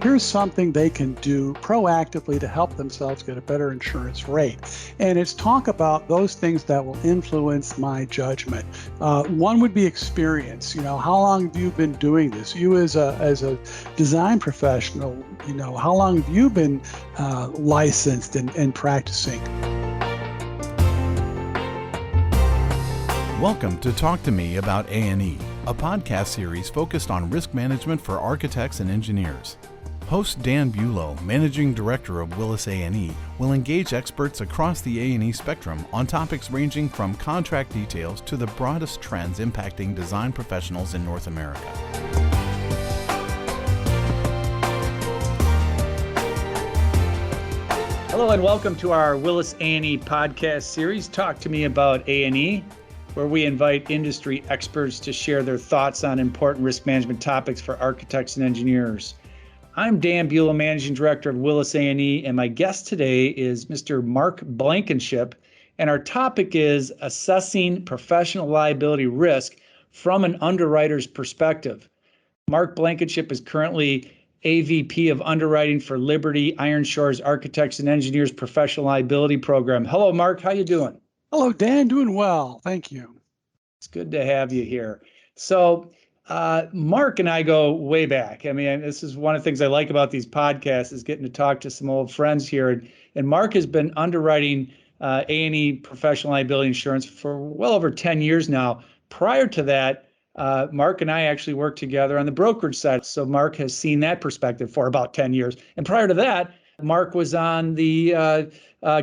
here's something they can do proactively to help themselves get a better insurance rate. And it's talk about those things that will influence my judgment. One would be experience. How long have you been doing this? You as a design professional, how long have you been licensed and practicing? Welcome to Talk to Me About A&E, a podcast series focused on risk management for architects and engineers. Host Dan Bulow, Managing Director of Willis A&E, will engage experts across the A&E spectrum on topics ranging from contract details to the broadest trends impacting design professionals in North America. Hello and welcome to our Willis A&E podcast series, Talk to Me About A&E, where we invite industry experts to share their thoughts on important risk management topics for architects and engineers. I'm Dan Bulow, Managing Director of Willis A&E, and my guest today is Mr. Mark Blankenship, and our topic is assessing professional liability risk from an underwriter's perspective. Mark Blankenship is currently AVP of Underwriting for Liberty Ironshore's Architects and Engineers Professional Liability Program. Hello, Mark. How you doing? Hello, Dan. Doing well. Thank you. It's good to have you here. So, Mark and I go way back. I mean, this is one of the things I like about these podcasts is getting to talk to some old friends here. And Mark has been underwriting A&E professional liability insurance for well over 10 years now. Prior to that, Mark and I actually worked together on the brokerage side. So Mark has seen that perspective for about 10 years. And prior to that, Mark was on the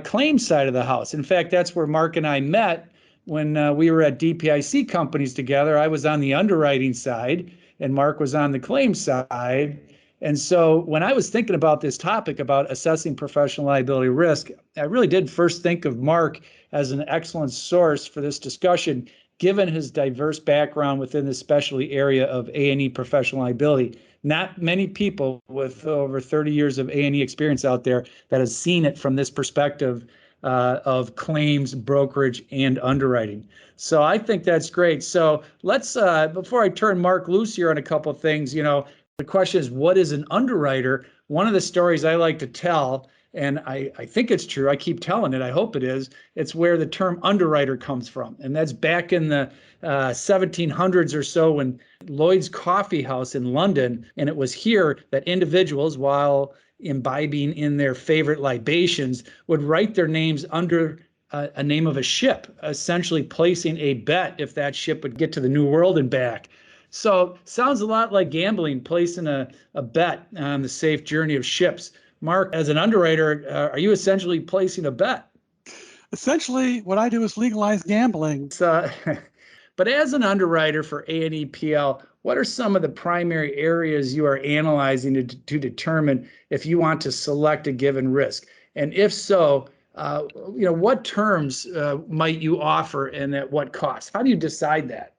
claims side of the house. In fact, that's where Mark and I met when we were at DPIC companies together. I was on the underwriting side and Mark was on the claims side. And so when I was thinking about this topic about assessing professional liability risk, I really did first think of Mark as an excellent source for this discussion, given his diverse background within the specialty area of A&E professional liability. Not many people with over 30 years of A&E experience out there that has seen it from this perspective of claims, brokerage, and underwriting. So I think that's great. So let's, before I turn Mark loose here on a couple of things, the question is, what is an underwriter? One of the stories I like to tell, and I think it's true, I keep telling it, I hope it is, it's where the term underwriter comes from. And that's back in the 1700s or so when Lloyd's Coffee House in London, and it was here that individuals, while imbibing in their favorite libations, would write their names under a name of a ship, essentially placing a bet if that ship would get to the New World and back. So sounds a lot like gambling, placing a bet on the safe journey of ships. Mark, as an underwriter, are you essentially placing a bet? Essentially, what I do is legalize gambling. But as an underwriter for A&E PL, what are some of the primary areas you are analyzing to determine if you want to select a given risk? And if so, what terms might you offer and at what cost? How do you decide that?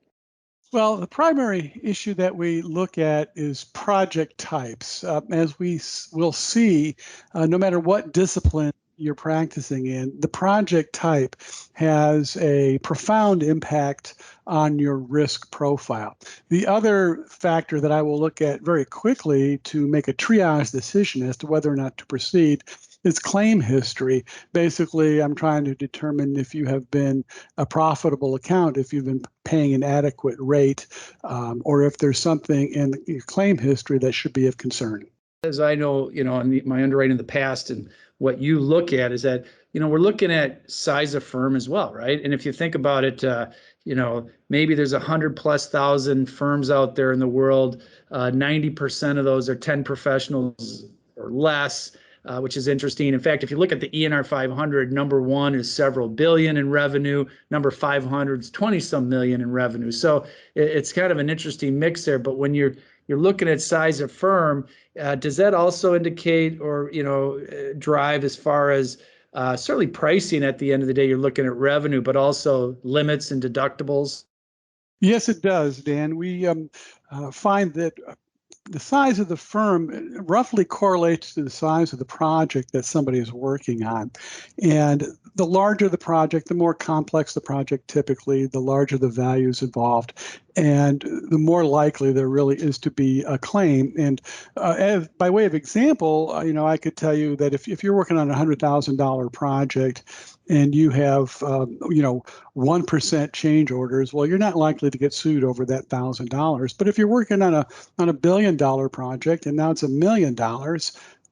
Well, the primary issue that we look at is project types. As we will see, no matter what discipline you're practicing in, the project type has a profound impact on your risk profile. The other factor that I will look at very quickly to make a triage decision as to whether or not to proceed is claim history. Basically, I'm trying to determine if you have been a profitable account, if you've been paying an adequate rate, or if there's something in your claim history that should be of concern. As I know, in my underwriting in the past, and what you look at is that, we're looking at size of firm as well, right? And if you think about it, maybe there's 100,000+ firms out there in the world. 90% of those are 10 professionals or less, which is interesting. In fact, if you look at the ENR 500, number one is several billion in revenue. Number 500 is 20-some million in revenue. So it's kind of an interesting mix there. But when you're looking at size of firm, does that also indicate or drive as far as certainly pricing? At the end of the day, you're looking at revenue, but also limits and deductibles? Yes, it does, Dan. We find that the size of the firm roughly correlates to the size of the project that somebody is working on. And the larger the project, the more complex the project typically, the larger the values involved, and the more likely there really is to be a claim. And by way of example, I could tell you that if you're working on a $100,000 project and you have, 1% change orders, well, you're not likely to get sued over that $1,000. But if you're working on a $1 billion project and now it's $1 million,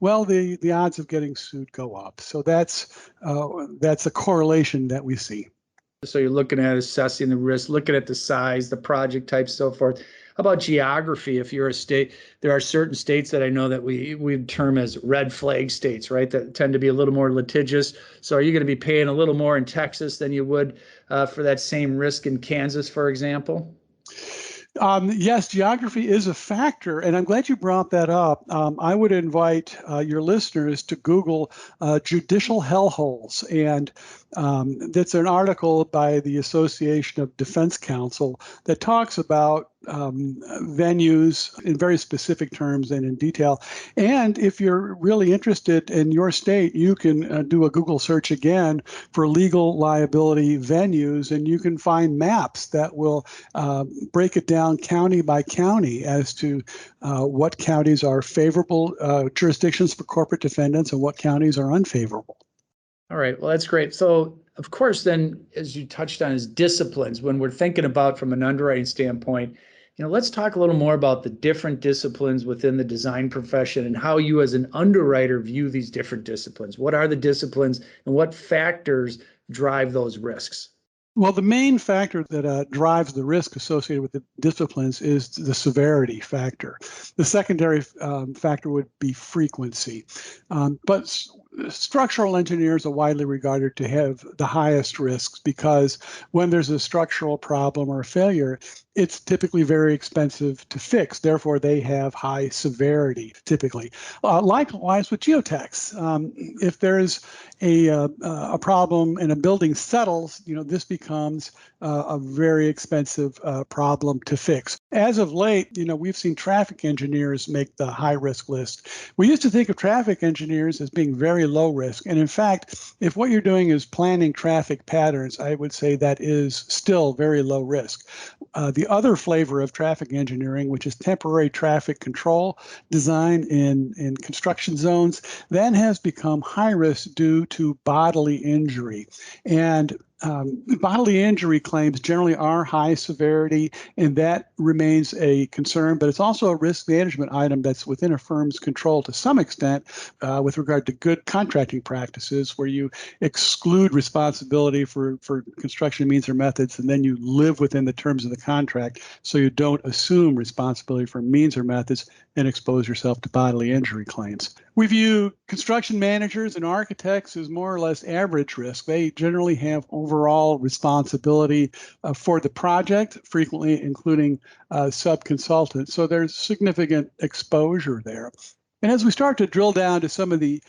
well, the odds of getting sued go up. So that's a correlation that we see. So you're looking at assessing the risk, looking at the size, the project type, so forth. How about geography? If you're a state, there are certain states that I know that we term as red flag states, right? That tend to be a little more litigious. So are you going to be paying a little more in Texas than you would for that same risk in Kansas, for example? Yes, geography is a factor, and I'm glad you brought that up. I would invite your listeners to Google judicial hellholes, and that's an article by the Association of Defense Counsel that talks about venues in very specific terms and in detail. And if you're really interested in your state, you can do a Google search again for legal liability venues, and you can find maps that will break it down county by county as to what counties are favorable jurisdictions for corporate defendants and what counties are unfavorable. All right, well, that's great. So, of course, then, as you touched on, is disciplines. When we're thinking about from an underwriting standpoint, let's talk a little more about the different disciplines within the design profession and how you as an underwriter view these different disciplines. What are the disciplines and what factors drive those risks? Well, the main factor that drives the risk associated with the disciplines is the severity factor. The secondary factor would be frequency. But structural engineers are widely regarded to have the highest risks because when there's a structural problem or a failure, it's typically very expensive to fix. Therefore, they have high severity typically. Likewise with geotechs. If there's a problem and a building settles, this becomes a very expensive problem to fix. As of late, we've seen traffic engineers make the high risk list. We used to think of traffic engineers as being very low risk. And in fact, if what you're doing is planning traffic patterns, I would say that is still very low risk. The other flavor of traffic engineering, which is temporary traffic control design in construction zones, then has become high risk due to bodily injury. And bodily injury claims generally are high severity, and that remains a concern, but it's also a risk management item that's within a firm's control to some extent with regard to good contracting practices, where you exclude responsibility for construction means or methods, and then you live within the terms of the contract, so you don't assume responsibility for means or methods and expose yourself to bodily injury claims. We view construction managers and architects as more or less average risk. They generally have overall responsibility for the project, frequently including sub-consultants. So there's significant exposure there. And as we start to drill down to some of the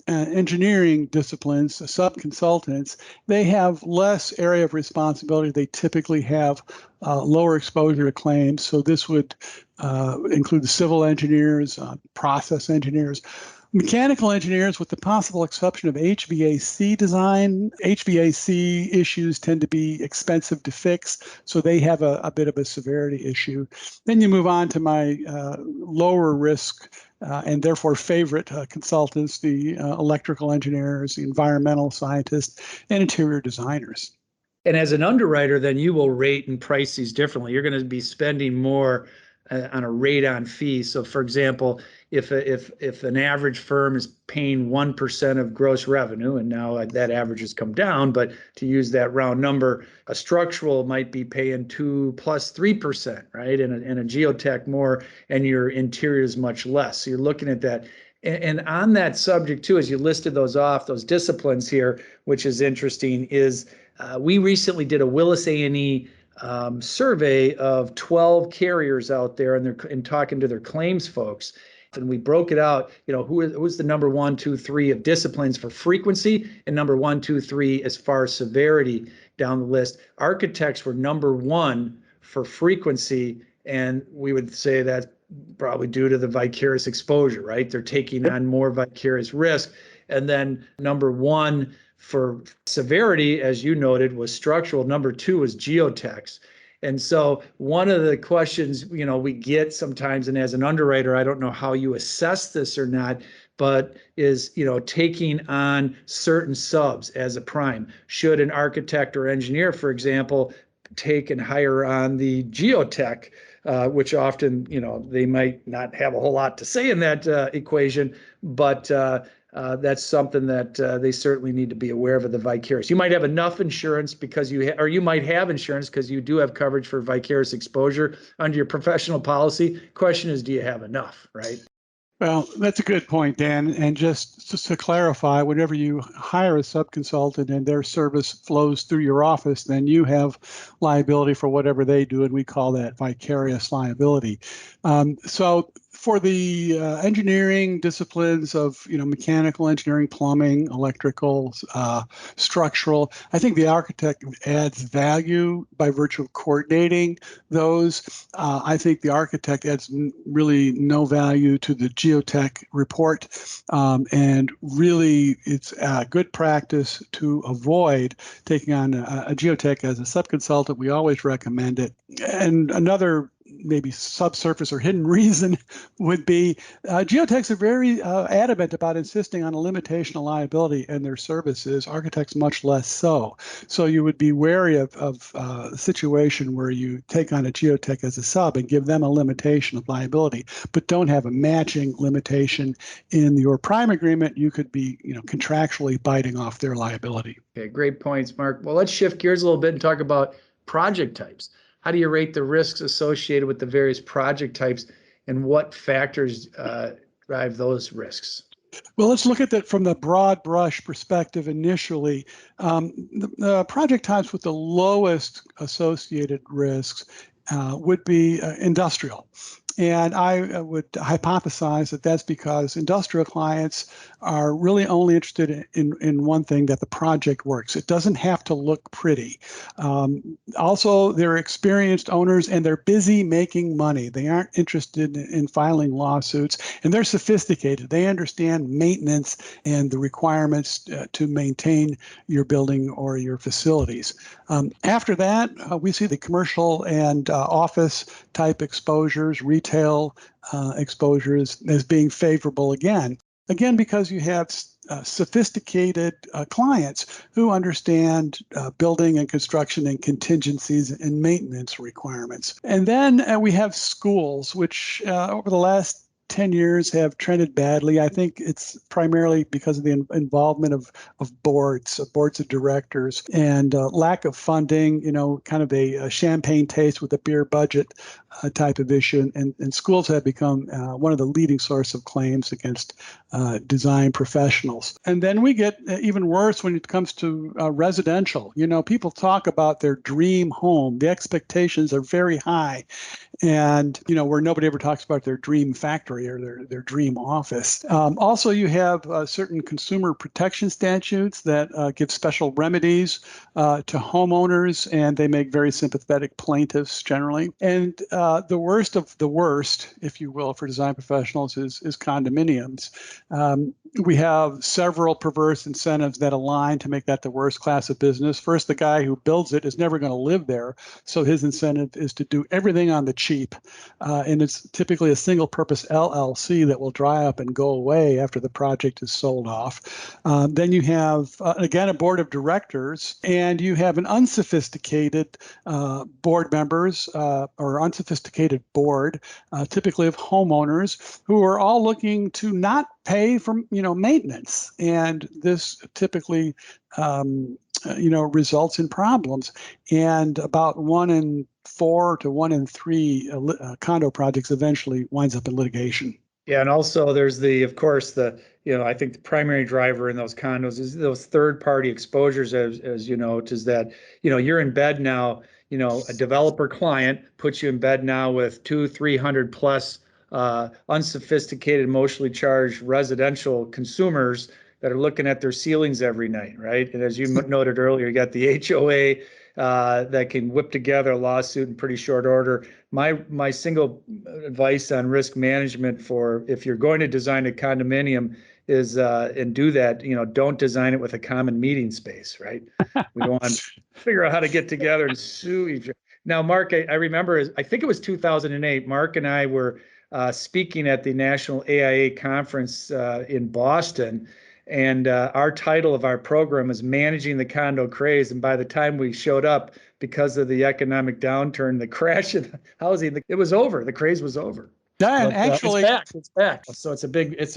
engineering disciplines, the sub-consultants, they have less area of responsibility. They typically have lower exposure to claims. So this would include the civil engineers, process engineers, mechanical engineers, with the possible exception of HVAC design. HVAC issues tend to be expensive to fix, so they have a bit of a severity issue. Then you move on to my lower risk and therefore favorite consultants, the electrical engineers, the environmental scientists, and interior designers. And as an underwriter, then you will rate and price these differently. You're going to be spending more on a rate on fee. So, for example, if an average firm is paying 1% of gross revenue, and now that average has come down, but to use that round number, a structural might be paying 2 plus 3%, right? And a geotech more, and your interior is much less. So you're looking at that. And on that subject too, as you listed those off, those disciplines here, which is interesting, is we recently did a Willis A&E survey of 12 carriers out there, and talking to their claims folks. And we broke it out, who's the number 1, 2, 3 of disciplines for frequency, and number 1, 2, 3 as far as severity down the list. Architects were number 1 for frequency, and we would say that's probably due to the vicarious exposure, right? They're taking on more vicarious risk. And then number 1 for severity, as you noted, was structural. Number two was geotechs. And so one of the questions, we get sometimes, and as an underwriter, I don't know how you assess this or not, but is, taking on certain subs as a prime. Should an architect or engineer, for example, take and hire on the geotech, which often, they might not have a whole lot to say in that equation, but that's something that they certainly need to be aware of the vicarious. You might have enough insurance because or you might have insurance because you do have coverage for vicarious exposure under your professional policy. Question is, do you have enough, right? Well, that's a good point, Dan. And just to clarify, whenever you hire a subconsultant and their service flows through your office, then you have liability for whatever they do, and we call that vicarious liability. So for the engineering disciplines of mechanical engineering, plumbing, electrical, structural, I think the architect adds value by virtue of coordinating those. I think the architect adds really no value to the geotech report, and really it's good practice to avoid taking on a geotech as a subconsultant. We always recommend it. And another maybe subsurface or hidden reason would be geotechs are very adamant about insisting on a limitation of liability in their services, architects much less so. So you would be wary of a situation where you take on a geotech as a sub and give them a limitation of liability, but don't have a matching limitation in your prime agreement. You could be contractually biting off their liability. Okay, great points, Mark. Well, let's shift gears a little bit and talk about project types. How do you rate the risks associated with the various project types, and what factors drive those risks? Well, let's look at that from the broad brush perspective initially. The project types with the lowest associated risks would be industrial. And I would hypothesize that that's because industrial clients are really only interested in one thing, that the project works. It doesn't have to look pretty. Also, they're experienced owners and they're busy making money. They aren't interested in filing lawsuits, and they're sophisticated. They understand maintenance and the requirements to maintain your building or your facilities. After that, we see the commercial and office type exposures, retail exposures as being favorable again. Again, because you have sophisticated clients who understand building and construction and contingencies and maintenance requirements. And then we have schools, which over the last 10 years have trended badly. I think it's primarily because of the involvement of boards of directors, and lack of funding, kind of a champagne taste with a beer budget type of issue. And schools have become one of the leading source of claims against design professionals. And then we get even worse when it comes to residential. People talk about their dream home. The expectations are very high. And, where nobody ever talks about their dream factory or their dream office. Also, you have certain consumer protection statutes that give special remedies to homeowners, and they make very sympathetic plaintiffs generally. And the worst of the worst, if you will, for design professionals is condominiums. We have several perverse incentives that align to make that the worst class of business. First, the guy who builds it is never going to live there, so his incentive is to do everything on the cheap. And it's typically a single purpose LLC that will dry up and go away after the project is sold off. Then you have, again, a board of directors, and you have an unsophisticated board members or unsophisticated board, typically of homeowners, who are all looking to not pay for maintenance, and this typically results in problems. And about 1 in 4 to 1 in 3 condo projects eventually winds up in litigation. Yeah, and also there's of course, I think the primary driver in those condos is those third-party exposures, as you know, is that, you're in bed now, a developer client puts you in bed now with 200-300 plus unsophisticated, emotionally charged residential consumers that are looking at their ceilings every night, right? And as you noted earlier, you got the HOA that can whip together a lawsuit in pretty short order. My single advice on risk management for if you're going to design a condominium is and do that, don't design it with a common meeting space, right? We don't want to figure out how to get together and sue each other. Now, Mark, I remember, I think it was 2008. Mark and I were speaking at the National AIA conference in Boston. And our title of our program is Managing the Condo Craze. And by the time we showed up, because of the economic downturn, the crash in housing, it was over. The craze was over. Dan, But actually, it's back. It's back. So it's a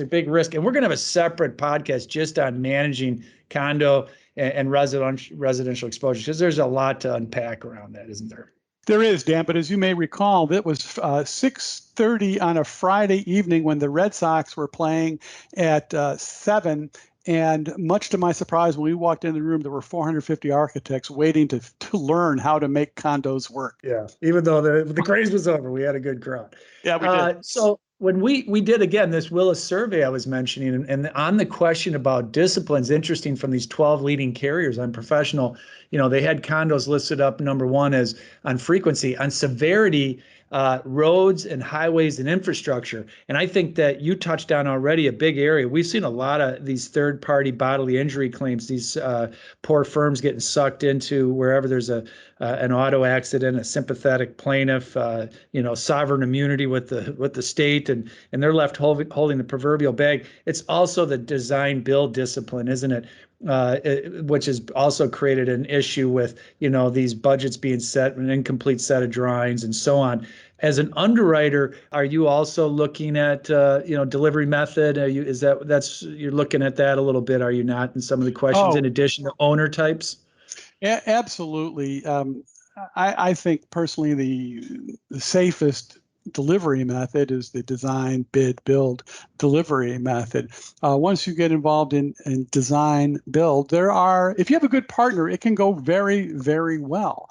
big risk. And we're going to have a separate podcast just on managing condo and residential exposure, because there's a lot to unpack around that, isn't there? there is, Dan, but as you may recall, that was 6:30 on a Friday evening when the Red Sox were playing at 7. And much to my surprise, when we walked in the room, there were 450 architects waiting to learn how to make condos work. Yeah, even though the craze was over, we had a good crowd. Yeah, we did. So when we did, again, this Willis survey I was mentioning, and on the question about disciplines, interesting, from these 12 leading carriers on professional, they had condos listed up number one as on frequency. On severity, roads and highways and infrastructure. And I think that you touched on already a big area. We've seen a lot of these third-party bodily injury claims, these poor firms getting sucked into wherever there's an auto accident, a sympathetic plaintiff, sovereign immunity with the state, and they're left holding the proverbial bag. It's also the design build discipline, isn't it? Which has also created an issue with these budgets being set, an incomplete set of drawings, and so on. As an underwriter, are you also looking at delivery method? You're looking at that a little bit, are you not? In some of the questions, in addition to owner types. Yeah, absolutely. I think personally the safest delivery method is the design, bid, build delivery method. Once you get involved in design, build, if you have a good partner, it can go very, very well.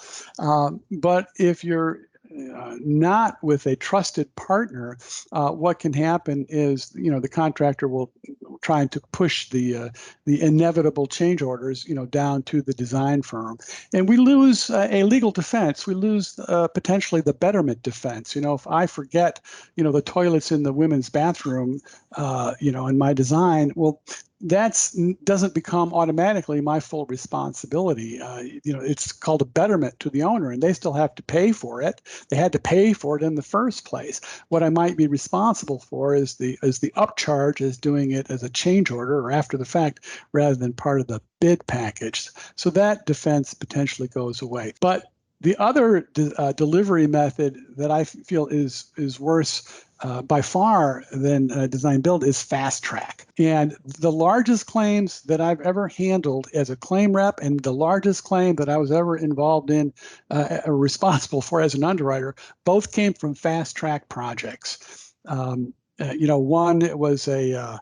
But if you're not with a trusted partner, what can happen is the contractor will try to push the inevitable change orders down to the design firm, and we lose a legal defense. We lose potentially the betterment defense. If I forget the toilets in the women's bathroom in my design, well, that doesn't become automatically my full responsibility. It's called a betterment to the owner, and they still have to pay for it. They had to pay for it in the first place. What I might be responsible for is the upcharge, as doing it as a change order or after the fact, rather than part of the bid package. So that defense potentially goes away. But the other delivery method that I feel is worse by far than design build is fast track. And the largest claims that I've ever handled as a claim rep, and the largest claim that I was ever involved in, responsible for as an underwriter, both came from fast track projects. One, it was a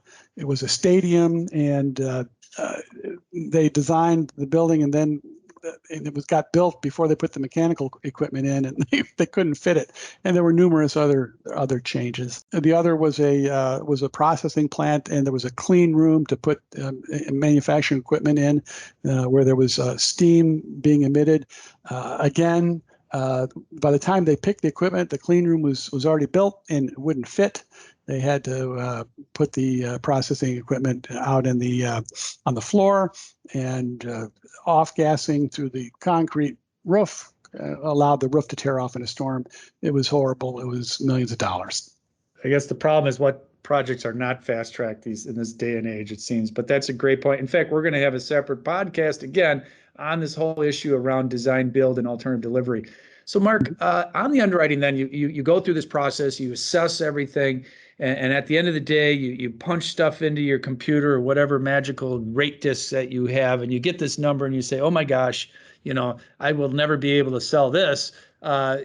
stadium, and they designed the building, and then it got built before they put the mechanical equipment in, and they couldn't fit it. And there were numerous other changes. The other was a processing plant, and there was a clean room to put manufacturing equipment in, where there was steam being emitted. Again, by the time they picked the equipment, the clean room was already built and it wouldn't fit. They had to put the processing equipment out on the floor, and off-gassing through the concrete roof allowed the roof to tear off in a storm. It was horrible. It was millions of dollars. I guess the problem is what projects are not fast-tracked in this day and age, it seems. But that's a great point. In fact, we're going to have a separate podcast again on this whole issue around design, build, and alternative delivery. So, Mark, on the underwriting, then you go through this process, you assess everything, and at the end of the day, you punch stuff into your computer or whatever magical rate disc that you have, and you get this number, and you say, "Oh my gosh, I will never be able to sell this." Tell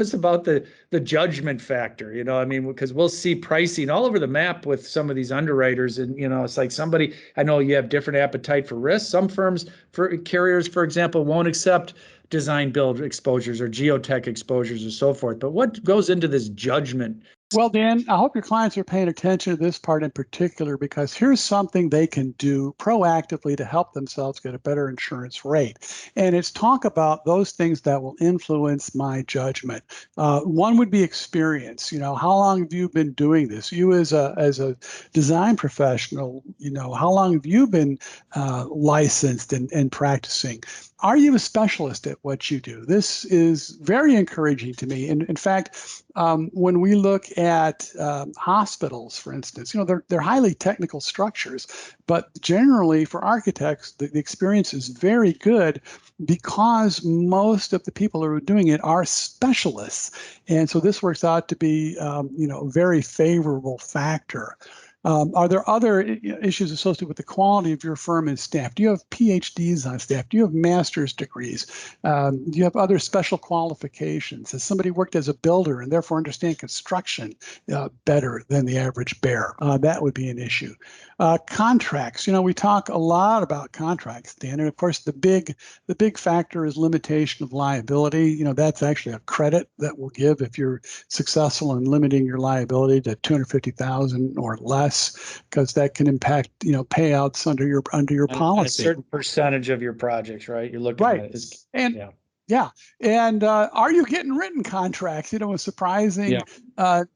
us about the judgment factor, because we'll see pricing all over the map with some of these underwriters, and it's like I know you have different appetite for risk. Some carriers, for example, won't accept design build exposures or geotech exposures or so forth. But what goes into this judgment Well, Dan, I hope your clients are paying attention to this part in particular, because here's something they can do proactively to help themselves get a better insurance rate. And it's talk about those things that will influence my judgment. One would be experience. How long have you been doing this? You as a design professional, how long have you been licensed and practicing? Are you a specialist at what you do? This is very encouraging to me. And in fact, when we look at hospitals, for instance, they're highly technical structures, but generally for architects, the experience is very good because most of the people who are doing it are specialists. And so this works out to be, a very favorable factor. Are there other issues associated with the quality of your firm and staff? Do you have PhDs on staff? Do you have master's degrees? Do you have other special qualifications? Has somebody worked as a builder and therefore understand construction better than the average bear? That would be an issue. Contracts. We talk a lot about contracts, Dan, and of course the big factor is limitation of liability. That's actually a credit that we'll give if you're successful in limiting your liability to $250,000 or less, because that can impact payouts under your policy. A certain percentage of your projects, right? You're looking Right. at it. Yeah. And are you getting written contracts? A surprising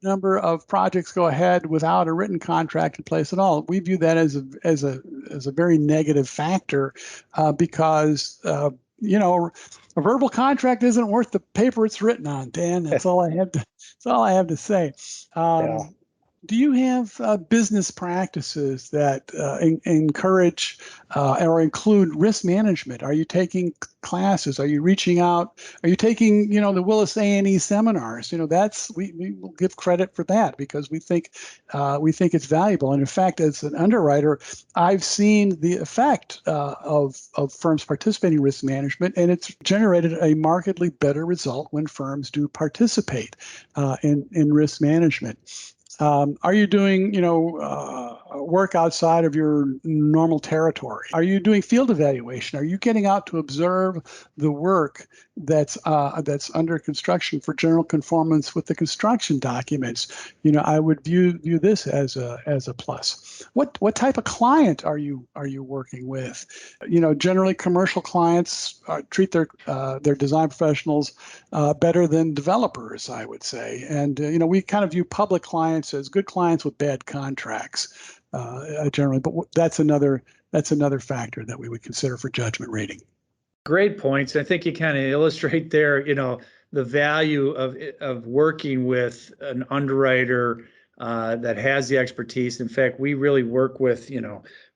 number of projects go ahead without a written contract in place at all. We view that as a very negative factor because a verbal contract isn't worth the paper it's written on, Dan. That's all I have to say. Do you have business practices that encourage or include risk management? Are you taking classes? Are you reaching out? Are you taking, the Willis A&E seminars? We will give credit for that because we think it's valuable. And in fact, as an underwriter, I've seen the effect of firms participating in risk management, and it's generated a markedly better result when firms do participate in risk management. Are you doing, work outside of your normal territory? Are you doing field evaluation? Are you getting out to observe the work that's under construction for general conformance with the construction documents? I would view this as a plus. What type of client are you working with? Generally commercial clients treat their design professionals better than developers, I would say. And we kind of view public clients as good clients with bad contracts generally, but that's another factor that we would consider for judgment rating. Great points. I think you kind of illustrate there, the value of working with an underwriter that has the expertise. In fact, we really work with,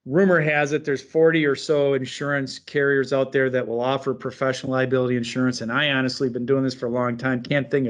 rumor has it there's 40 or so insurance carriers out there that will offer professional liability insurance. And I honestly been doing this for a long time. Can't think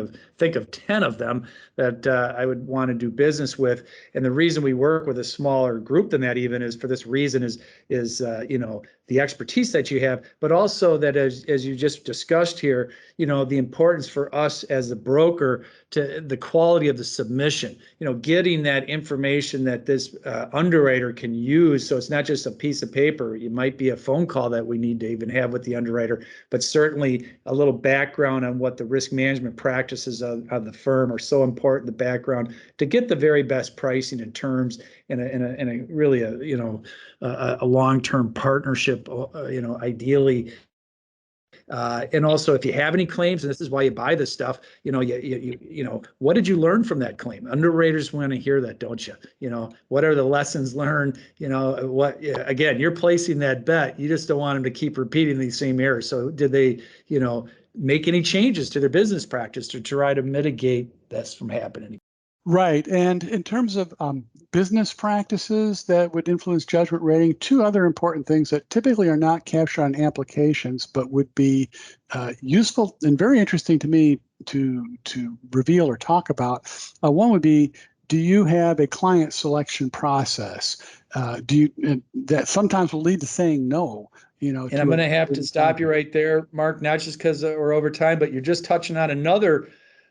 of 10 of them that I would want to do business with. And the reason we work with a smaller group than that even is for this reason is the expertise that you have, but also that as you just discussed here, the importance for us as a broker to the quality of the submission, getting that information that this underwriter can use. So it's not just a piece of paper. It might be a phone call that we need to even have with the underwriter, but certainly a little background on what the risk management practices of the firm are so important, the background to get the very best pricing and terms in a really a long-term partnership, ideally. And also, if you have any claims, and this is why you buy this stuff, what did you learn from that claim? Underwriters want to hear that, don't you? What are the lessons learned? Again, you're placing that bet. You just don't want them to keep repeating these same errors. So did they, make any changes to their business practice to try to mitigate this from happening? Right. And in terms of business practices that would influence judgment rating, two other important things that typically are not captured on applications, but would be useful and very interesting to me to reveal or talk about. One would be, do you have a client selection process? That sometimes will lead to saying no. And I'm going to have to stop you right there, Mark, not just because we're over time, but you're just touching on another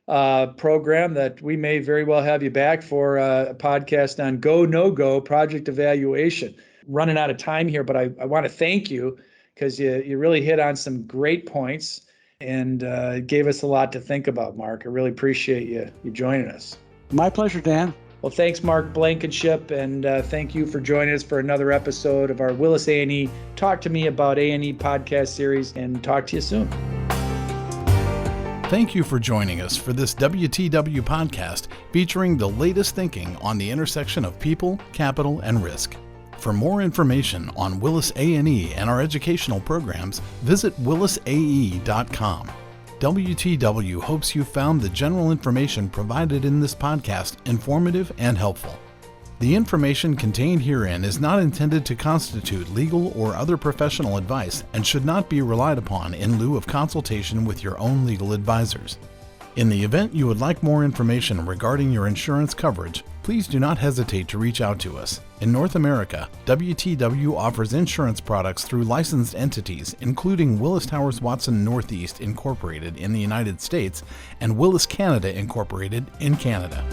program that we may very well have you back for a podcast on go, no go project evaluation. Running out of time here, but I want to thank you because you really hit on some great points and gave us a lot to think about, Mark. I really appreciate you joining us. My pleasure, Dan. Well, thanks, Mark Blankenship, and thank you for joining us for another episode of our Willis A&E Talk to Me About A&E podcast series, and talk to you soon. Thank you for joining us for this WTW podcast featuring the latest thinking on the intersection of people, capital, and risk. For more information on Willis A&E and our educational programs, visit willisae.com. WTW hopes you found the general information provided in this podcast informative and helpful. The information contained herein is not intended to constitute legal or other professional advice and should not be relied upon in lieu of consultation with your own legal advisors. In the event you would like more information regarding your insurance coverage, please do not hesitate to reach out to us. In North America, WTW offers insurance products through licensed entities, including Willis Towers Watson Northeast Incorporated in the United States and Willis Canada Incorporated in Canada.